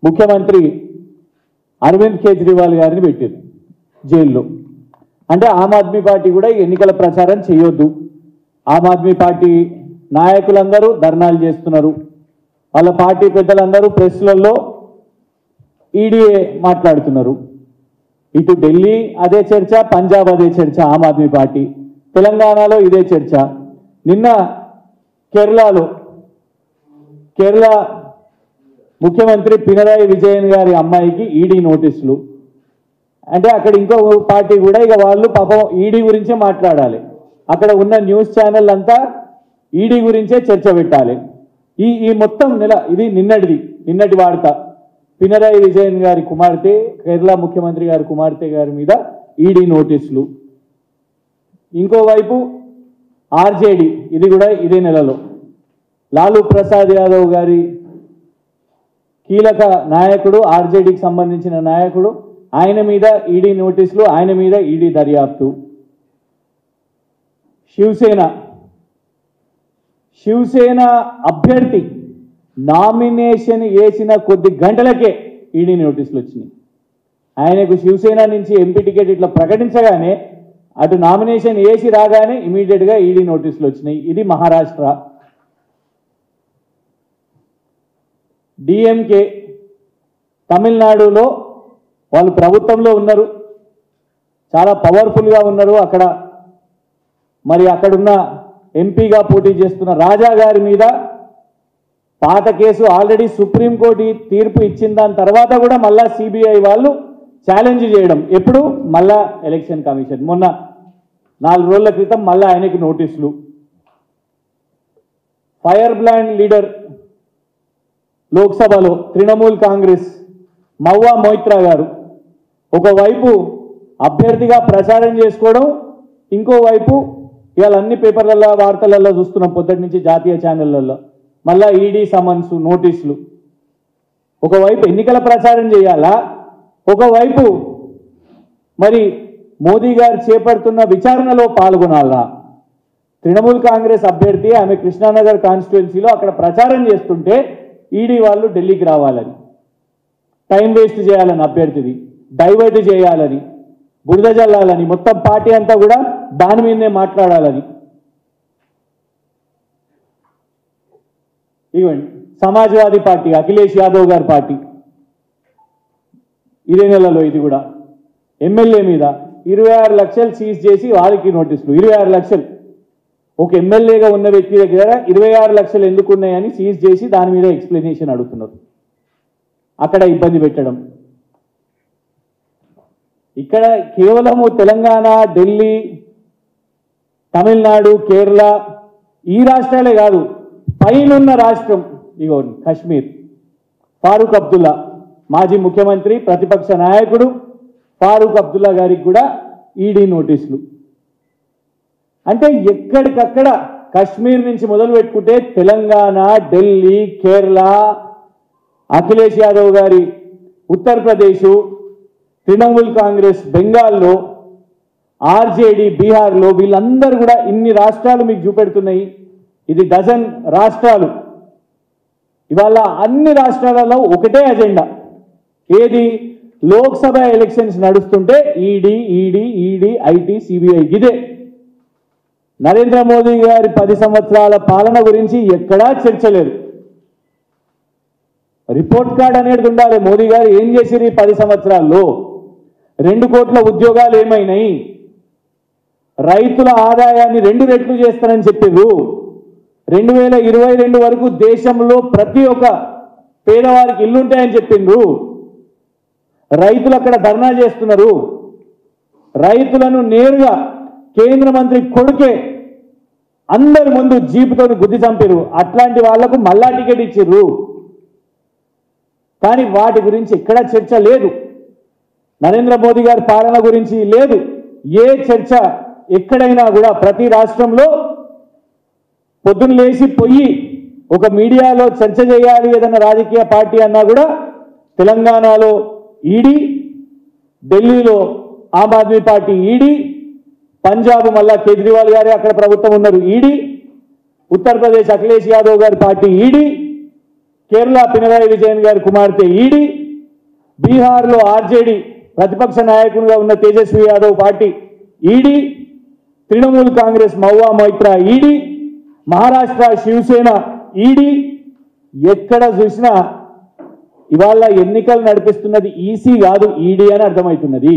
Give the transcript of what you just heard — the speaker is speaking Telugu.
ముఖ్యమంత్రి అరవింద్ కేజ్రీవాల్ గారిని పెట్టారు జైల్లో. అంటే ఆమ్ ఆద్మీ పార్టీ కూడా ఎన్నికల ప్రచారం చేయొద్దు, ఆమ్ ఆద్మీ పార్టీ నాయకులందరూ ధర్నాలు చేస్తున్నారు, వాళ్ళ పార్టీ పెద్దలందరూ ప్రెస్లలో ఈడీఏ మాట్లాడుతున్నారు. ఇటు ఢిల్లీ అదే చర్చ, పంజాబ్ అదే చర్చ, ఆమ్ ఆద్మీ పార్టీ తెలంగాణలో ఇదే చర్చ. నిన్న కేరళ ముఖ్యమంత్రి పినరాయి విజయన్ గారి అమ్మాయికి ఈడీ నోటీసులు. అంటే అక్కడ ఇంకో పార్టీ కూడా ఇక వాళ్ళు పాపం ఈడీ గురించే మాట్లాడాలి, అక్కడ ఉన్న న్యూస్ ఛానల్ అంతా ఈడీ గురించే చర్చ పెట్టాలి. ఈ మొత్తం నెల ఇది నిన్నటి వార్త. పినరాయి విజయన్ గారి కుమార్తె, కేరళ ముఖ్యమంత్రి గారి కుమార్తె గారి మీద ఈడీ నోటీసులు. ఇంకోవైపు ఆర్జేడీ, ఇది కూడా ఇదే నెలలో లాలూ ప్రసాద్ యాదవ్ గారి కీలక నాయకుడు, ఆర్జేడీకి సంబంధించిన నాయకుడు, ఆయన మీద ఈడీ నోటీసులు, ఆయన మీద ఈడీ దర్యాప్తు. శివసేన అభ్యర్థి నామినేషన్ వేసిన కొద్ది గంటలకే ఈడీ నోటీసులు వచ్చినాయి. ఆయనకు శివసేన నుంచి ఎంపీ టికెట్ ఇట్లా ప్రకటించగానే అటు నామినేషన్ వేసి రాగానే ఇమీడియట్గా ఈడీ నోటీసులు వచ్చినాయి. ఇది మహారాష్ట్ర. డిఎంకే తమిళనాడులో వాళ్ళు ప్రభుత్వంలో ఉన్నారు, చాలా పవర్ఫుల్గా ఉన్నారు. అక్కడ మరి అక్కడున్న ఎంపీగా పోటీ చేస్తున్న రాజా గారి మీద పాత కేసు ఆల్రెడీ సుప్రీంకోర్టు తీర్పు ఇచ్చిన దాని తర్వాత కూడా మళ్ళా సిబిఐ వాళ్ళు ఛాలెంజ్ చేయడం. ఎప్పుడు? మళ్ళా ఎలక్షన్ కమిషన్ మొన్న 4 రోజుల క్రితం మళ్ళా ఆయనకి నోటీసులు. ఫైర్ బ్రాండ్ లీడర్ లోక్సభలో తృణమూల్ కాంగ్రెస్ మౌవా మొయిత్రా గారు ఒకవైపు అభ్యర్థిగా ప్రచారం చేసుకోవడం, ఇంకోవైపు ఇవాళ అన్ని పేపర్లలో వార్తలలో చూస్తున్నాం పొద్దుటి నుంచి జాతీయ ఛానళ్లలో మళ్ళా ఈడీ సమన్స్ నోటీసులు. ఒకవైపు ఎన్నికల ప్రచారం చేయాలా, ఒకవైపు మరి మోదీ గారు చేపడుతున్న విచారణలో పాల్గొనాలా. తృణమూల్ కాంగ్రెస్ అభ్యర్థి ఆమె కృష్ణానగర్ కాన్స్టిట్యున్సీలో అక్కడ ప్రచారం చేస్తుంటే ఈడీ వాళ్ళు ఢిల్లీకి రావాలని, టైం వేస్ట్ చేయాలని, అభ్యర్థిది డైవర్ట్ చేయాలని, బురద జల్లాలని, మొత్తం పార్టీ అంతా కూడా దాని మీదనే మాట్లాడాలని. ఇవ్వండి సమాజ్వాదీ పార్టీ, అఖిలేష్ యాదవ్ గారి పార్టీ ఇదే నెలలో ఇది కూడా ఎమ్మెల్యే మీద 26 లక్షలు సీజ్ చేసి వారికి నోటీసులు. 26 లక్షలు ఒక ఎమ్మెల్యేగా ఉన్న వ్యక్తి దగ్గర 26 లక్షలు ఎందుకు ఉన్నాయని సీజ్ చేసి దాని మీద ఎక్స్ప్లెనేషన్ అడుగుతున్నారు. అక్కడ ఇబ్బంది పెట్టడం. ఇక్కడ కేవలము తెలంగాణ, ఢిల్లీ, తమిళనాడు, కేరళ ఈ రాష్ట్రాలే కాదు, పైనున్న రాష్ట్రం ఇగో కశ్మీర్. ఫారూక్ అబ్దుల్లా మాజీ ముఖ్యమంత్రి, ప్రతిపక్ష నాయకుడు ఫారూక్ అబ్దుల్లా గారికి కూడా ఈడీ నోటీసులు. అంటే ఎక్కడికక్కడ కశ్మీర్ నుంచి మొదలు పెట్టుకుంటే తెలంగాణ, ఢిల్లీ, కేరళ, అఖిలేష్ యాదవ్ గారి ఉత్తరప్రదేశ్, తృణమూల్ కాంగ్రెస్ బెంగాల్లో, ఆర్జేడీ బీహార్లో, వీళ్ళందరూ కూడా ఇన్ని రాష్ట్రాలు మీకు చూపెడుతున్నాయి. ఇది డజన్ రాష్ట్రాలు. ఇవాళ అన్ని రాష్ట్రాలలో ఒకటే అజెండా. ఏది? లోక్సభ ఎలక్షన్స్ నడుస్తుంటే ED ED ED IT CBI. ఇదే నరేంద్ర మోదీ గారి 10 సంవత్సరాల పాలన గురించి ఎక్కడా చర్చ లేదు. రిపోర్ట్ కార్డ్ అనేది ఉండాలి. మోదీ గారు ఏం చేసిరు ఈ 10 సంవత్సరాల్లో? 2 కోట్ల ఉద్యోగాలు ఏమైనాయి? రైతుల ఆదాయాన్ని 2 రెట్లు చేస్తానని చెప్పారు. 2022 వరకు దేశంలో ప్రతి ఒక్క పేదవారికి ఇల్లుంటాయని చెప్పిండ్రు. రైతులు అక్కడ ధర్నా చేస్తున్నారు. రైతులను నేరుగా కేంద్ర మంత్రి కొడుకే అందరి ముందు జీపుతో గుద్ది చంపారు. అట్లాంటి వాళ్లకు మళ్ళా టికెట్ ఇచ్చిర్రు. కానీ వాటి గురించి ఎక్కడా చర్చ లేదు. నరేంద్ర మోదీ గారి పాలన గురించి లేదు. ఏ చర్చ ఎక్కడైనా కూడా ప్రతి రాష్ట్రంలో పొద్దున్న లేచి పోయి ఒక మీడియాలో చర్చ చేయాలి ఏదైనా రాజకీయ పార్టీ అన్నా కూడా తెలంగాణలో ఈడీ, ఢిల్లీలో ఆమ్ ఆద్మీ పార్టీ ఈడీ, పంజాబ్ మళ్ళా కేజ్రీవాల్ గారే అక్కడ ప్రభుత్వం ఉన్నారు ఈడీ, ఉత్తరప్రదేశ్ అఖిలేష్ యాదవ్ గారి పార్టీ ఈడీ, కేరళ పినరాయి విజయన్ గారి కుమార్తె ఈడీ, బీహార్లో ఆర్జేడీ ప్రతిపక్ష నాయకునిగా ఉన్న Tejashwi Yadav party ED, Trinamool Congress Mahua Moitra ED, Maharashtra Shiv Sena ED. ఎక్కడ చూసినా ఇవాళ ఎన్నికలు నడిపిస్తున్నది ఈసీ కాదు ఈడీ అని అర్థమవుతున్నది.